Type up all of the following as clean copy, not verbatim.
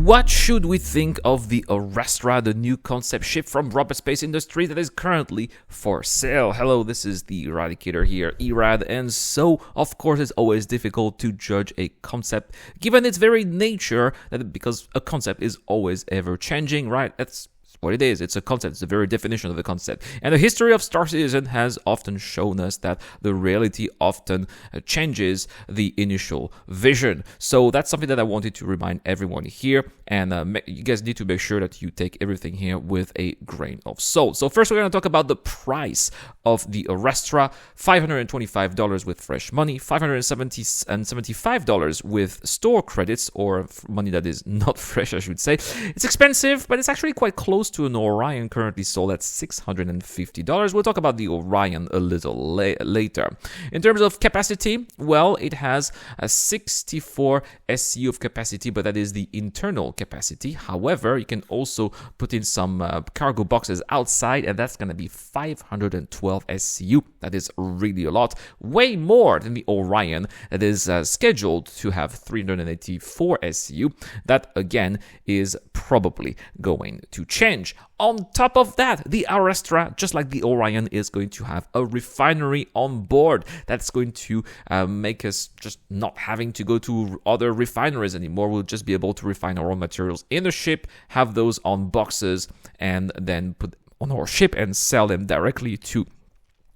What should we think of the Arrastra, the new concept ship from Rocket Space Industries that is currently for sale? Hello, this is the Eradicator here, Erad, and so, of course, it's always difficult to judge a concept, given its very nature, because a concept is always ever-changing, right? That's what it is. It's a concept. It's the very definition of the concept. And the history of Star Citizen has often shown us that the reality often changes the initial vision. So that's something that I wanted to remind everyone here. And you guys need to make sure that you take everything here with a grain of salt. So first we're going to talk about the price of the Arrastra. $525 with fresh money, $575 with store credits, or money that is not fresh, I should say. It's expensive, but it's actually quite close to an Orion currently sold at $650. We'll talk about the Orion a little later. In terms of capacity, well, it has a 64 SCU of capacity, but that is the internal capacity. However, you can also put in some cargo boxes outside, and that's going to be 512 SCU. That is really a lot, way more than the Orion that is scheduled to have 384 SCU. That again is probably going to change. On top of that, the Arrastra, just like the Orion, is going to have a refinery on board. That's going to make us just not having to go to other refineries anymore. We'll just be able to refine our own materials in the ship, have those on boxes, and then put on our ship and sell them directly to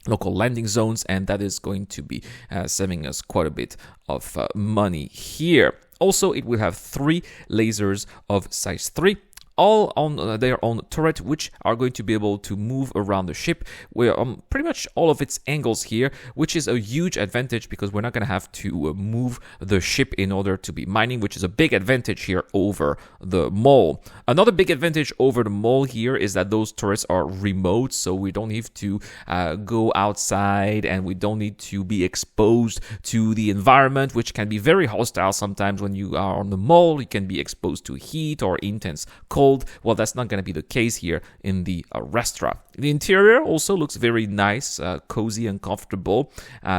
local landing zones, and that is going to be saving us quite a bit of money here. Also, it will have 3 lasers of size 3, all on their own turret, which are going to be able to move around the ship. We're on pretty much all of its angles here, which is a huge advantage because we're not going to have to move the ship in order to be mining, which is a big advantage here over the mole. Another big advantage over the mole here is that those turrets are remote, so we don't need to go outside, and we don't need to be exposed to the environment, which can be very hostile sometimes when you are on the mole. You can be exposed to heat or intense cold. Well, that's not going to be the case here in the Arrastra. The interior also looks very nice, cozy and comfortable,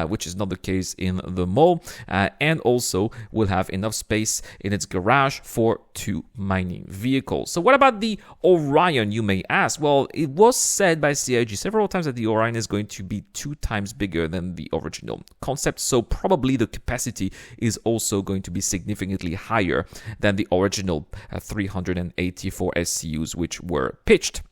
which is not the case in the mole, and also will have enough space in its garage for 2 mining vehicles. So what about the Orion, you may ask? Well, it was said by CIG several times that the Orion is going to be 2 times bigger than the original concept, so probably the capacity is also going to be significantly higher than the original 384 SCUs which were pitched.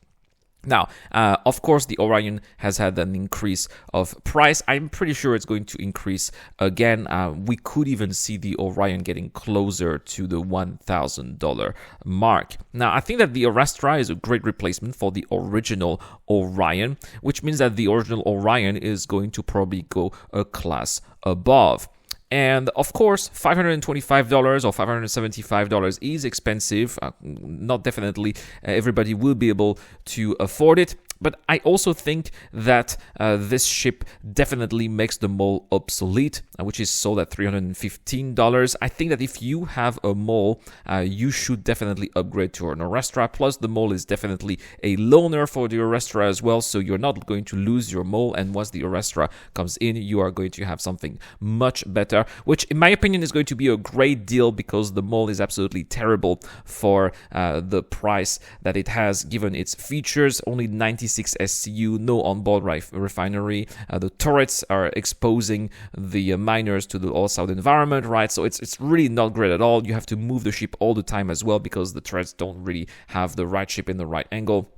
Now, of course, the Orion has had an increase of price. I'm pretty sure it's going to increase again. We could even see the Orion getting closer to the $1,000 mark. Now, I think that the Arrastra is a great replacement for the original Orion, which means that the original Orion is going to probably go a class above. And of course, $525 or $575 is expensive. Not definitely everybody will be able to afford it. But I also think that this ship definitely makes the mole obsolete, which is sold at $315. I think that if you have a mole, you should definitely upgrade to an Arrastra. Plus, the mole is definitely a loaner for the Arrastra as well, so you're not going to lose your mole. And once the Arrastra comes in, you are going to have something much better, which in my opinion is going to be a great deal because the mole is absolutely terrible for the price that it has given its features. Only 96 SCU, no onboard refinery. The turrets are exposing the miners to the all-south environment, right? So it's really not great at all. You have to move the ship all the time as well because the turrets don't really have the right ship in the right angle.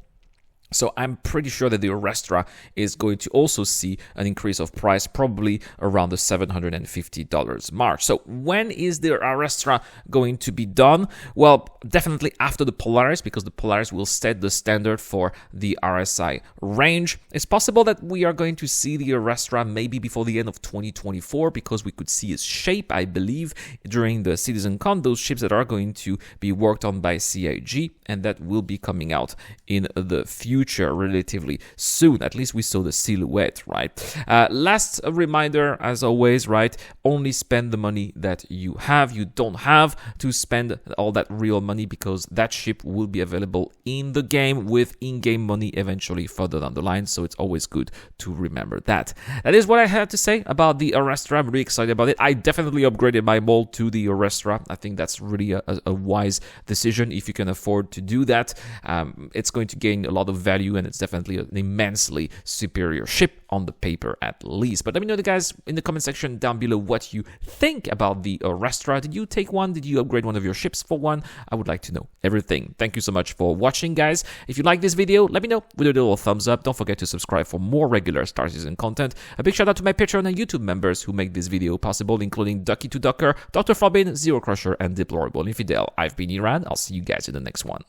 So I'm pretty sure that the Arrastra is going to also see an increase of price, probably around the $750 mark. So when is the Arrastra going to be done? Well, definitely after the Polaris, because the Polaris will set the standard for the RSI range. It's possible that we are going to see the Arrastra maybe before the end of 2024, because we could see its shape, I believe, during the CitizenCon, those ships that are going to be worked on by CIG, and that will be coming out in the future. future relatively soon. At least we saw the silhouette, right? Last reminder, as always, right? Only spend the money that you have. You don't have to spend all that real money because that ship will be available in the game with in-game money eventually further down the line. So it's always good to remember that. That is what I had to say about the Arrastra. I'm really excited about it. I definitely upgraded my mold to the Arrastra. I think that's really a wise decision if you can afford to do that. It's going to gain a lot of value, and it's definitely an immensely superior ship on the paper at least. But let me know, guys, in the comment section down below what you think about the Arrastra. Did you take one? Did you upgrade one of your ships for one? I would like to know everything. Thank you so much for watching, guys. If you like this video, let me know with a little thumbs up. Don't forget to subscribe for more regular Star Citizen content. A big shout out to my Patreon and YouTube members who make this video possible, including Ducky2Ducker, Dr. Farbin, Zero Crusher, and Deplorable Infidel. I've been Iran. I'll see you guys in the next one.